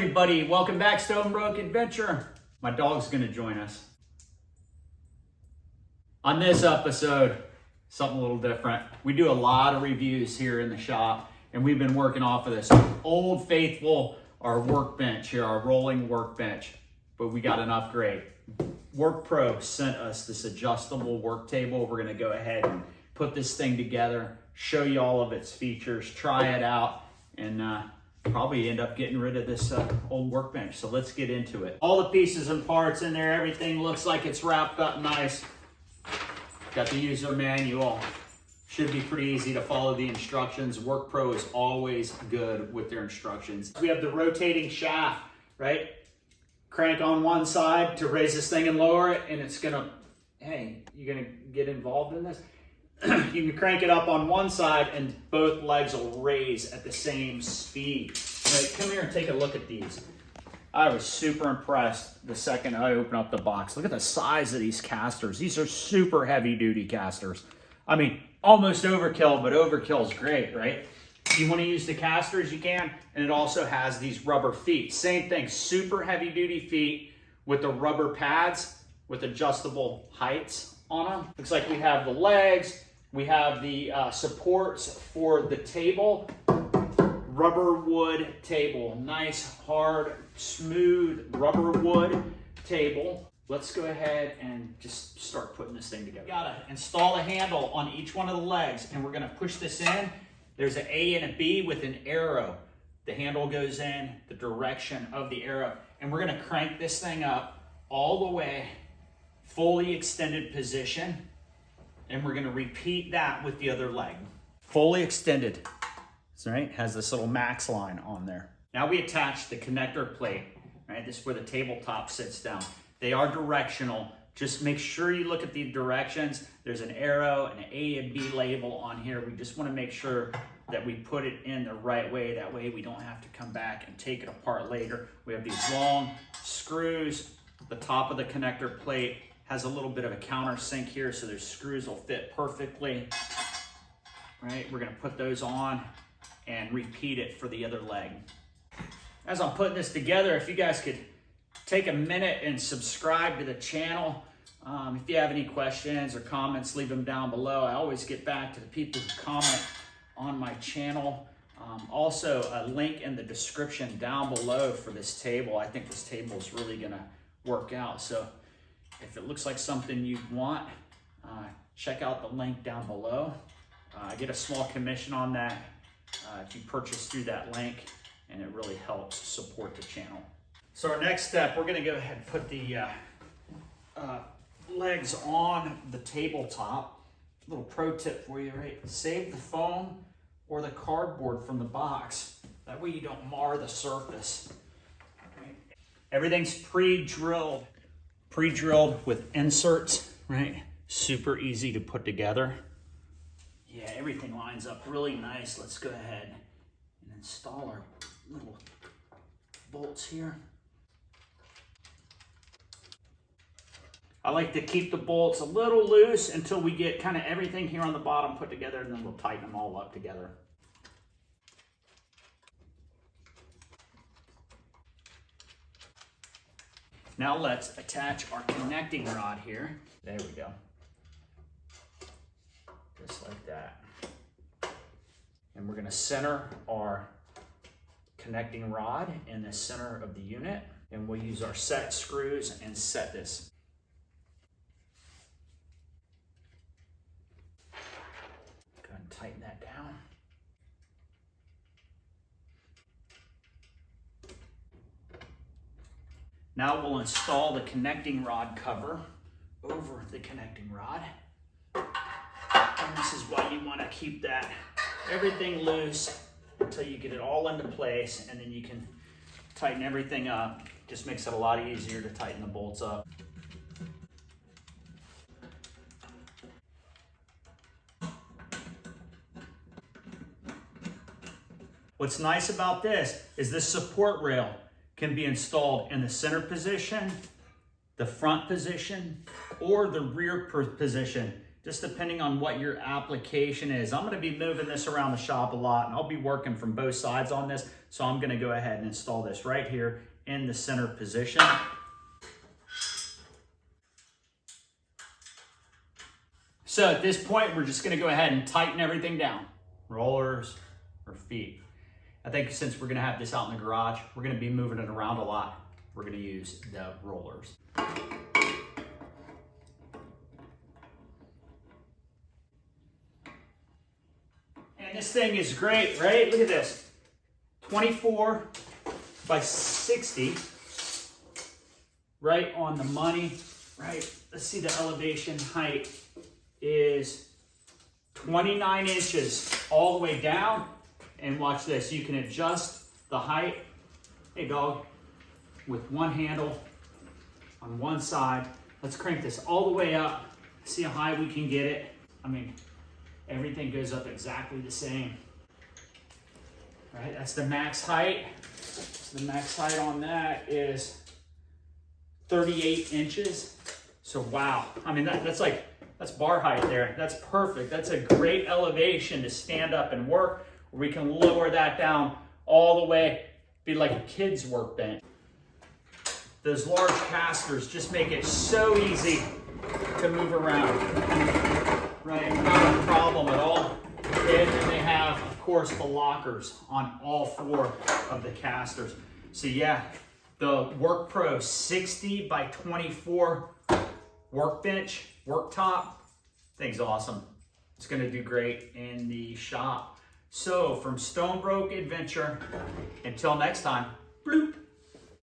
everybody, welcome back to Stonebrook Adventure. My dog's gonna join us. On this episode, something a little different. We do a lot of reviews here in the shop, and we've been working off of this old faithful, our workbench here, our rolling workbench, but we got an upgrade. WORKPRO sent us this adjustable work table. We're gonna go ahead and put this thing together, show you all of its features, try it out, and probably end up getting rid of this old workbench. So let's get into it. All the pieces and parts in there, everything looks like it's wrapped up nice. Got the user manual. Should be pretty easy to follow the instructions. WORKPRO is always good with their instructions. We have the rotating shaft, right? Crank on one side to raise this thing and lower it, and it's gonna, hey, you're gonna get involved in this? You can crank it up on one side and both legs will raise at the same speed. Right, come here and take a look at these. I was super impressed the second I opened up the box. Look at the size of these castors. These are super heavy duty castors. I mean, almost overkill, but overkill is great, right? If you want to use the castors, you can. And it also has these rubber feet. Same thing, super heavy duty feet with the rubber pads with adjustable heights on them. Looks like we have the legs. We have the supports for the table, rubber wood table, nice, hard, smooth rubber wood table. Let's go ahead and just start putting this thing together. Gotta install a handle on each one of the legs, and we're gonna push this in. There's an A and a B with an arrow. The handle goes in the direction of the arrow, and we're gonna crank this thing up all the way, fully extended position. And we're gonna repeat that with the other leg. Fully extended, right? Has this little max line on there. Now we attach the connector plate, right? This is where the tabletop sits down. They are directional. Just make sure you look at the directions. There's an arrow and an A and B label on here. We just wanna make sure that we put it in the right way. That way we don't have to come back and take it apart later. We have these long screws. The top of the connector plate has a little bit of a countersink here, so there's screws will fit perfectly. Right, we're gonna put those on and repeat it for the other leg. As I'm putting this together, if you guys could take a minute and subscribe to the channel. If you have any questions or comments, leave them down below. I always get back to the people who comment on my channel. Also, a link in the description down below for this table. I think this table is really gonna work out. So if it looks like something you want, check out the link down below. I get a small commission on that if you purchase through that link, and it really helps support the channel. So our next step, we're gonna go ahead and put the legs on the tabletop. Little pro tip for you, right? Save the foam or the cardboard from the box. That way you don't mar the surface. Right? Everything's pre-drilled with inserts, right? Super easy to put together. Yeah, everything lines up really nice. Let's go ahead and install our little bolts here. I like to keep the bolts a little loose until we get kind of everything here on the bottom put together, and then we'll tighten them all up together. Now let's attach our connecting rod here. There we go. Just like that. And we're gonna center our connecting rod in the center of the unit, and we'll use our set screws and set this. Go ahead and tighten that down. Now we'll install the connecting rod cover over the connecting rod. And this is why you want to keep that everything loose until you get it all into place, and then you can tighten everything up. Just makes it a lot easier to tighten the bolts up. What's nice about this is this support rail can be installed in the center position, the front position, or the rear position. just depending on what your application is. I'm gonna be moving this around the shop a lot, and I'll be working from both sides on this, so I'm gonna go ahead and install this right here in the center position. So at this point, we're just gonna go ahead and tighten everything down. Rollers or feet. I think since we're gonna have this out in the garage, we're gonna be moving it around a lot. We're gonna use the rollers. And this thing is great, right? Look at this. 24 by 60, right on the money, right? Let's see, the elevation height is 29 inches all the way down. And watch this, you can adjust the height, hey dog, with one handle on one side. Let's crank this all the way up, see how high we can get it. I mean, everything goes up exactly the same. Right, that's the max height. So the max height on that is 38 inches. So wow, I mean, that's bar height there. That's perfect. That's a great elevation to stand up and work. We can lower that down all the way, be like a kid's workbench. Those large castors just make it so easy to move around, right? Not a problem at all. And then they have, of course, the lockers on all 4 of the castors. So yeah, the WORKPRO 60 by 24 workbench, worktop, thing's awesome. It's gonna do great in the shop. So from Stonebrook Adventure, until next time, bloop.